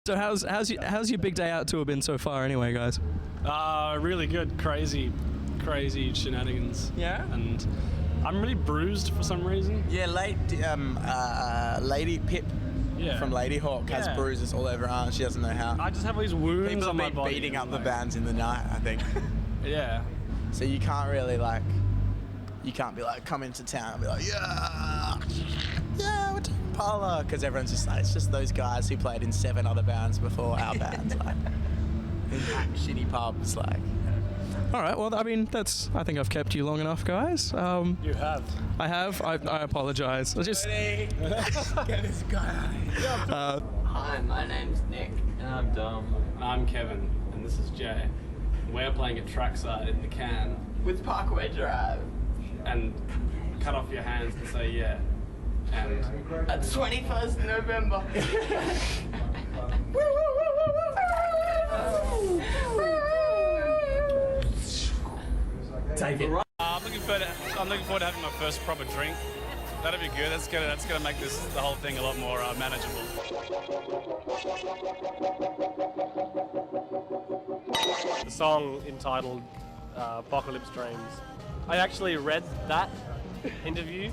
So how's your big day out tour been so far anyway, guys? Really good, crazy shenanigans. Yeah? And I'm really bruised for some reason. Yeah, Lady Pip from Lady Hawk has bruises all over her arm. She doesn't know how. I just have all these wounds People on my have been body. beating up the bands in the night, I think. Yeah. So you can't really you can't be like, come into town and be like, yeah, we're Tame Impala, because everyone's just like, it's just those guys who played in 7 other bands before our band, like, in shitty pubs, like. All right. Well, I mean, I think I've kept you long enough, guys. You have. I have. I apologize. I just. Get this guy. Hi, my name's Nick. And I'm Dom. I'm Kevin, and this is Jay. We're playing at Trackside in the Can. With Parkway Drive. And cut off your hands and say yeah. And At 21st November. Take it. I'm looking forward to having my first proper drink. That'll be good. That's gonna make the whole thing a lot more manageable. The song entitled Apocalypse Dreams. I actually read that interview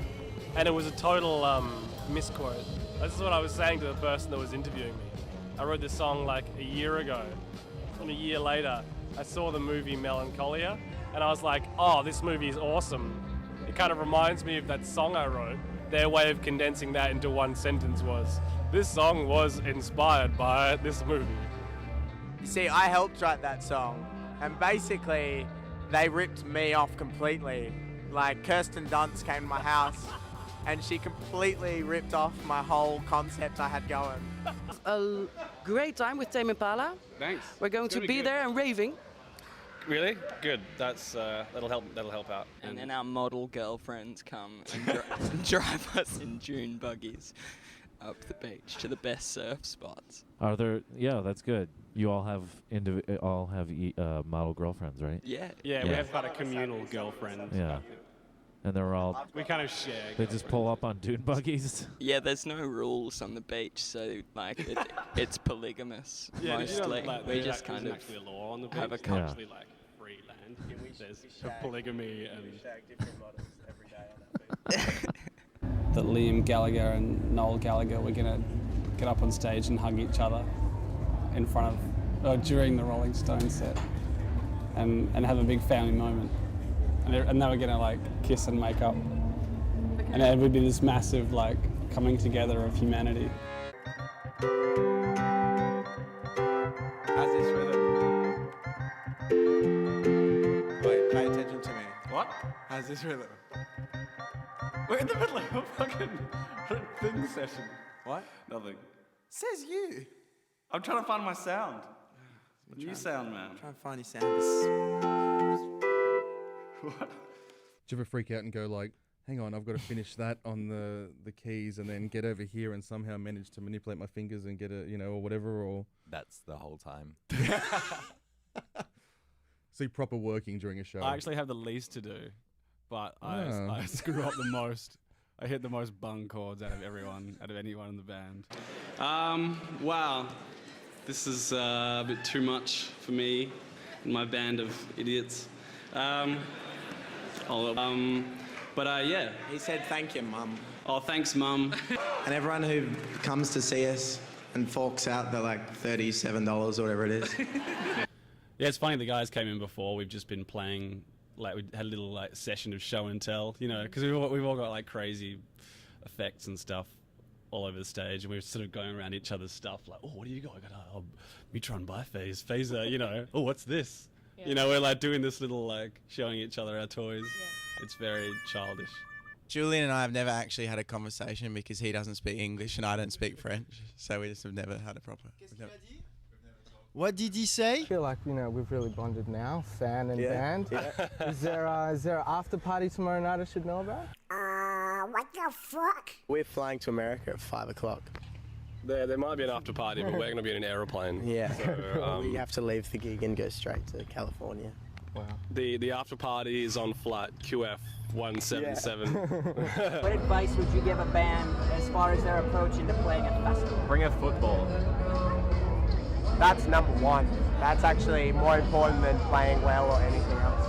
and it was a total misquote. This is what I was saying to the person that was interviewing me. I wrote this song like a year ago, and a year later I saw the movie Melancholia and I was like, oh, this movie is awesome. It kind of reminds me of that song I wrote. Their way of condensing that into one sentence was, this song was inspired by this movie. See, I helped write that song, and basically, they ripped me off completely. Like, Kirsten Dunst came to my house, and she completely ripped off my whole concept I had going. A great time with Tame Impala. Thanks. We're going to be there and raving. Really? Good. That'll help out. And then our model girlfriends come and drive us in dune buggies up the beach to the best surf spots. Are there? Yeah, that's good. You all have model girlfriends, right? Yeah. Yeah, we have quite a communal girlfriend. Yeah. And they're all. We kind of share. They just pull up on dune buggies. Yeah, there's no rules on the beach, so like it's polygamous mostly. We just kind of actually a law on the beach. have a It's actually like free land. There's polygamy and. That Liam Gallagher and Noel Gallagher were gonna get up on stage and hug each other in front of during the Rolling Stones set, and have a big family moment. And they were gonna like kiss and make up, and it would be this massive like coming together of humanity. How's this rhythm? Wait, pay attention to me. What? How's this rhythm? We're in the middle of a fucking thing session. What? Nothing. Says you. I'm trying to find my sound. New sound, man. Try and find your sound. What? Do you ever freak out and go like, hang on, I've got to finish that on the keys and then get over here and somehow manage to manipulate my fingers and get or whatever, or... That's the whole time. See proper working during a show. I actually have the least to do, but I screw up the most. I hit the most bung chords out of anyone in the band. Wow. This is a bit too much for me and my band of idiots. Yeah. He said thank you, Mum. Oh, thanks, Mum. And everyone who comes to see us and forks out the like $37 or whatever it is. Yeah, it's funny. The guys came in before. We've just been playing. Like we had a little like session of show and tell, because we've all got like crazy effects and stuff all over the stage, and we were sort of going around each other's stuff. Like, oh, what do you got? I got a Neutron Biphase phaser. Oh, what's this? Yeah. We're like doing this little like showing each other our toys. Yeah. It's very childish. Julian and I have never actually had a conversation because he doesn't speak English and I don't speak French, so we just have never had a proper. What did he say? I feel like, we've really bonded now, fan and band. Yeah. Is there an after party tomorrow night I should know about? What the fuck? We're flying to America at 5 o'clock. There might be an after party, but we're going to be in an aeroplane. Yeah. So, we have to leave the gig and go straight to California. Wow. The after party is on flight QF 177. What advice would you give a band as far as their approach into playing a festival? Bring a football. That's number one. That's actually more important than playing well or anything else.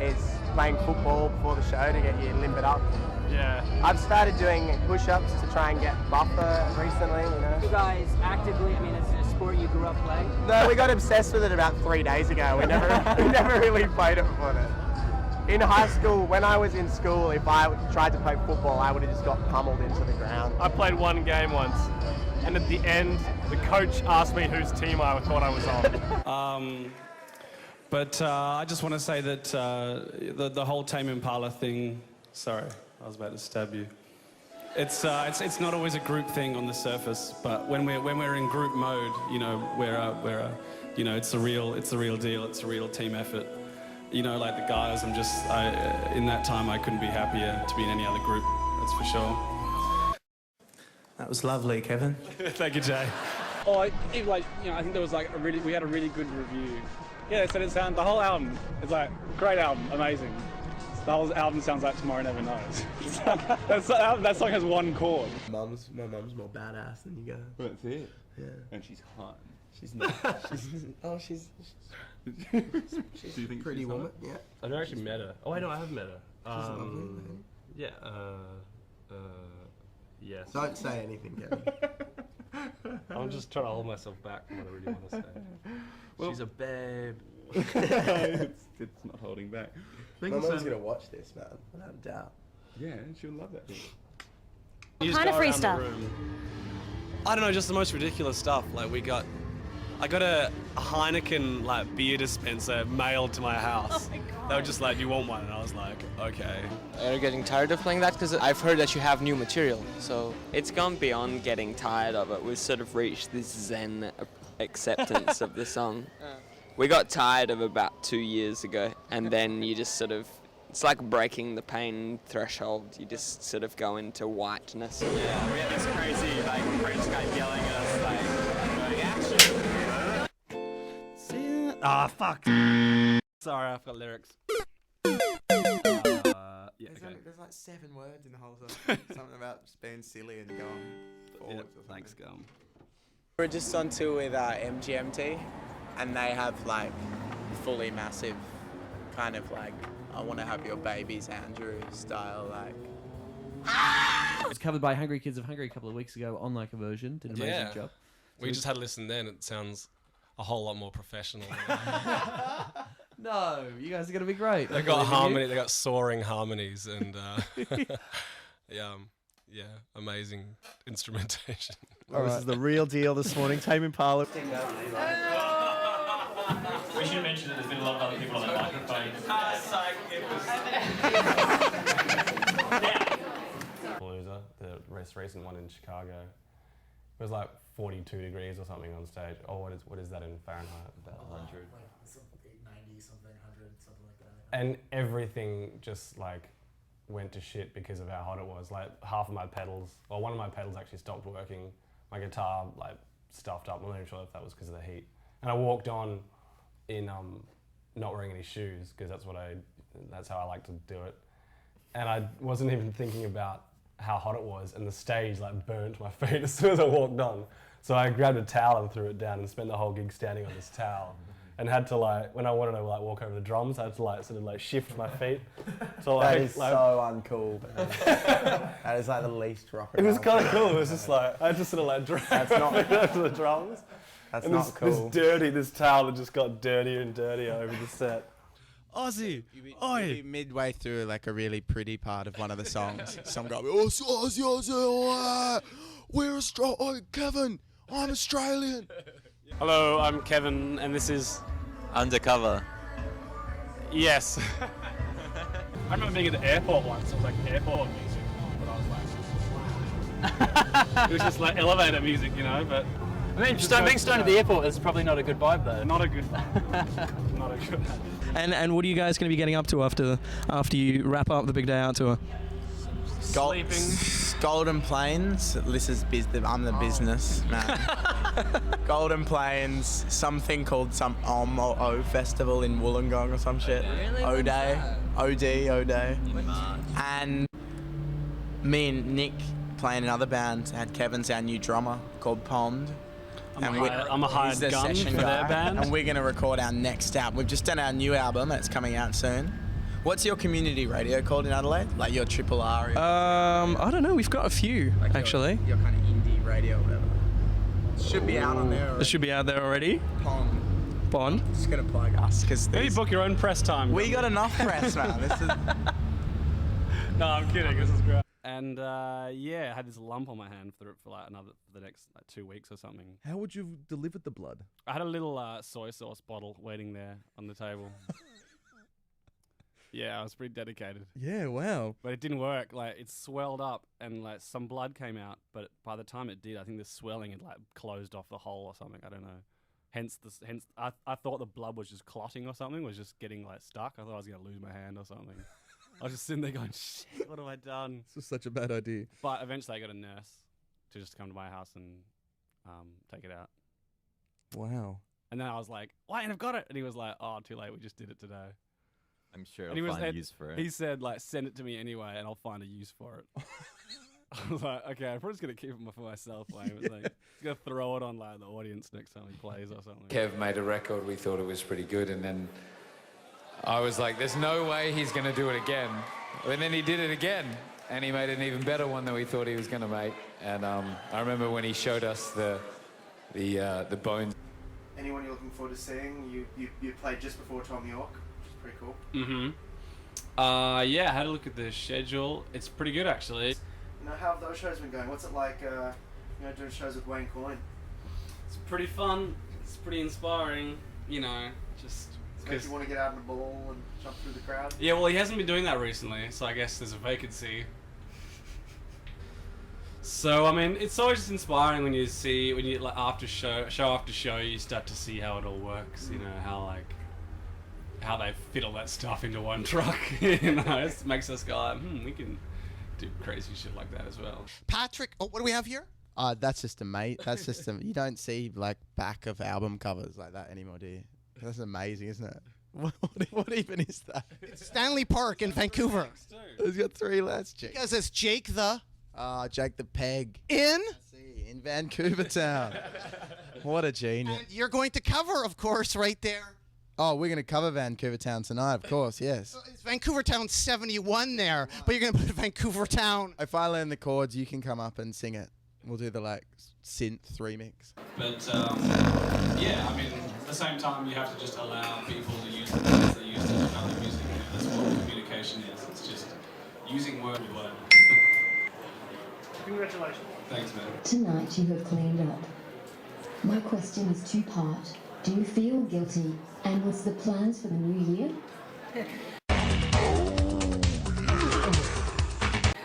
Is playing football before the show to get you limbered up. Yeah. I've started doing push-ups to try and get buffer recently, you know. You guys actively, I mean, it's a sport you grew up playing? No, we got obsessed with it about 3 days ago. We never really played it before that. In high school, when I was in school, if I tried to play football, I would have just got pummeled into the ground. I played one game once, and at the end, the coach asked me whose team I thought I was on. But I just want to say that the whole Tame Impala thing. Sorry, I was about to stab you. It's not always a group thing on the surface, but when we're in group mode, you know, you know, it's the real deal. It's a real team effort. You know, like the guys, in that time I couldn't be happier to be in any other group. That's for sure. That was lovely, Kevin. Thank you, Jay. Oh, even like, you know, I think there was like we had a really good review. Yeah, so the whole album is like great album, amazing. The whole album sounds like Tomorrow Never Knows. that song has one chord. My mum's more badass than you guys. That's it. Yeah. And she's hot. She's not. She's Do you think pretty she's woman. hot? Yeah. I've never actually met her. Oh, wait, no, I have met her. She's a lovely lady. Yeah, yes. Don't say anything, Kevin. I'm just trying to hold myself back from what I really want to say. Well- She's a babe. it's not holding back. My mum's gonna watch this, man, without a doubt. Yeah, she'll love that thing. What kind of free stuff? I don't know, just the most ridiculous stuff. Like I got a Heineken like beer dispenser mailed to my house. They were just like, "Do you want one?" And I was like, "Okay." Are you getting tired of playing that? Because I've heard that you have new material, so it's gone beyond getting tired of it. We've sort of reached this zen acceptance of the song. We got tired of about 2 years ago, and then you just sort of, it's like breaking the pain threshold. You just sort of go into whiteness. Yeah, we had this crazy like French guy yelling at us like, "Going action!" Ah, fuck. Sorry, I forgot lyrics. Yeah, okay. There's like 7 words in the whole song. Something about just being silly and going forward. Thanks, Gum. We're just on tour with MGMT, and they have like fully massive kind of like I want to have your babies Andrew style like. It was covered by Hungry Kids of Hungary a couple of weeks ago on like a version. Did an amazing job. We just had a listen then. It sounds a whole lot more professional. No, you guys are gonna be great. They got harmony. They got soaring harmonies and yeah, amazing instrumentation. This is the real deal this morning. Tame Impala. We should mention that there's been a lot of other people on the microphone. Loser, the recent one in Chicago. It was like 42 degrees or something on stage. Oh, what is that in Fahrenheit? About 100. 90 something, 100, something like that. And everything just like went to shit because of how hot it was. Like half of my pedals, well, one of my pedals actually stopped working. My guitar like stuffed up. I'm not even sure if that was because of the heat. And I walked on in not wearing any shoes because that's how I like to do it. And I wasn't even thinking about how hot it was, and the stage like burnt my feet as soon as I walked on. So I grabbed a towel and threw it down and spent the whole gig standing on this towel. And had to like, when I wanted to like walk over the drums, I had to like sort of like shift my feet. So that is so uncool. That is like the least rock and roll. It was kind of cool. It was ever. just like, I just sort of like dragged That's not over the drums. That's and not cool. This towel that just got dirtier and dirtier over the set. Ozzy, oi! Midway through like a really pretty part of one of the songs, some guy will be, oh, Ozzy, we're Australian. Oh, Kevin, I'm Australian. Hello, I'm Kevin, and this is Undercover. Yes. I remember being at the airport once. It was like airport music, but I was like, it was just like elevator music, you know. But I mean, being stoned at the airport is probably not a good vibe, though. Not a good. Not a good. And what are you guys going to be getting up to after you wrap up the Big Day Out tour? Sleeping. Golden Plains. This is I'm the business man. Golden Plains. Something called some O festival in Wollongong or some shit. Really? O-Day. And me and Nick playing in other bands. Had Kevin's our new drummer called Pond. I'm a hired he's the gun session for guy, their band. and we're going to record our next album. We've just done our new album, and it's coming out soon. What's your community radio called in Adelaide? Like your Triple R? I don't know. We've got a few, like actually. Your kind of indie radio or whatever. It should be out on there already. It should be out there already. Bond. Just going to plug us. Because Maybe book your own press time. We got enough press, man. This is... No, I'm kidding. This is great. And yeah, I had this lump on my hand for the next 2 weeks or something. How would you have delivered the blood? I had a little soy sauce bottle waiting there on the table. Yeah, I was pretty dedicated. Yeah, wow. But it didn't work. Like, it swelled up and like some blood came out. But by the time it did, I think the swelling had like closed off the hole or something. I don't know. Hence, I thought the blood was just clotting or something. Was just getting like stuck. I thought I was gonna lose my hand or something. I was just sitting there going, shit, what have I done? This is such a bad idea. But eventually I got a nurse to just come to my house and take it out. Wow. And then I was like, Wayne, I've got it. And he was like, oh, too late. We just did it today. I'm sure and I'll find a use for it. He said, like, send it to me anyway and I'll find a use for it. I was like, okay, I'm probably just going to keep it for myself, Wayne. It was like, just going to throw it on like the audience next time he plays or something. Kev made a record. We thought it was pretty good. And then I was like, there's no way he's going to do it again. And then he did it again, and he made an even better one than we thought he was going to make. And I remember when he showed us the bones. Anyone you're looking forward to seeing? You played just before Tom York, which is pretty cool. Mm-hmm. Yeah, I had a look at the schedule. It's pretty good, actually. You know, how have those shows been going? What's it like, doing shows with Wayne Coyne? It's pretty fun. It's pretty inspiring. You know, just... Makes you want to get out on the ball and jump through the crowd? Yeah, well, he hasn't been doing that recently, so I guess there's a vacancy. So, I mean, it's always just inspiring when you like after show after show, you start to see how it all works. You know, how they fit all that stuff into one truck. You know, it makes us go, like, we can do crazy shit like that as well. Patrick, what do we have here? That's just a mate. That's just a... You don't see like back of album covers like that anymore, do you? That's amazing, isn't it? What even is that? It's Stanley Park in Vancouver. It's got 3 letters, Jake. Because it's Jake the... Jake the Peg. In Vancouver Town. What a genius. And you're going to cover, of course, right there. Oh, we're going to cover Vancouver Town tonight, of course, yes. It's Vancouver Town 71 there, but you're going to put Vancouver Town. If I learn the chords, you can come up and sing it. We'll do the like synth remix. But yeah, I mean, at the same time, you have to just allow people to use the words they use to other music. That's what communication is. It's just using word with word. Congratulations. Thanks, man. Tonight you have cleaned up. My question is two-part. Do you feel guilty? And what's the plans for the new year?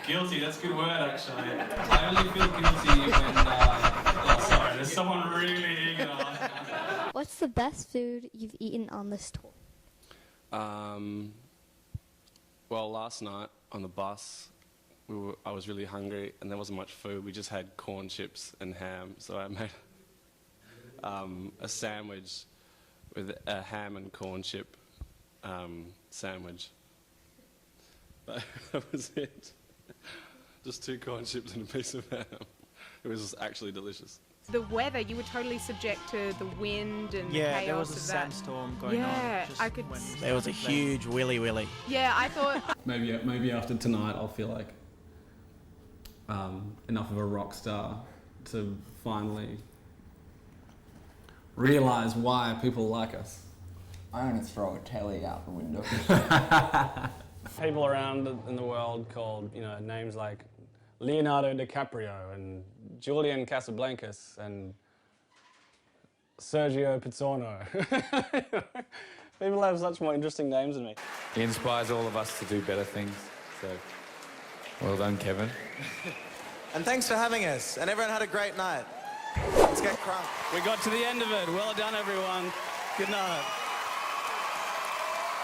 Guilty, that's a good word, actually. I only feel guilty when, sorry, there's someone really eager to ask. What's the best food you've eaten on this tour? Well, last night on the bus, I was really hungry and there wasn't much food. We just had corn chips and ham, so I made a sandwich with a ham and corn chip sandwich. But that was it. Just 2 corn chips and a piece of ham. It was actually delicious. The weather, you were totally subject to the wind and the chaos there was a of sandstorm that. going on. Yeah, I could. There was a huge willy. Yeah, I thought. Maybe after tonight I'll feel like enough of a rock star to finally realise why people like us. I'm gonna throw a telly out the window. People around in the world called, names like Leonardo DiCaprio and Julian Casablancas and Sergio Pizzorno. People have such more interesting names than me. He inspires all of us to do better things. So, well done, Kevin. And thanks for having us. And everyone had a great night. Let's get crunk. We got to the end of it. Well done, everyone. Good night.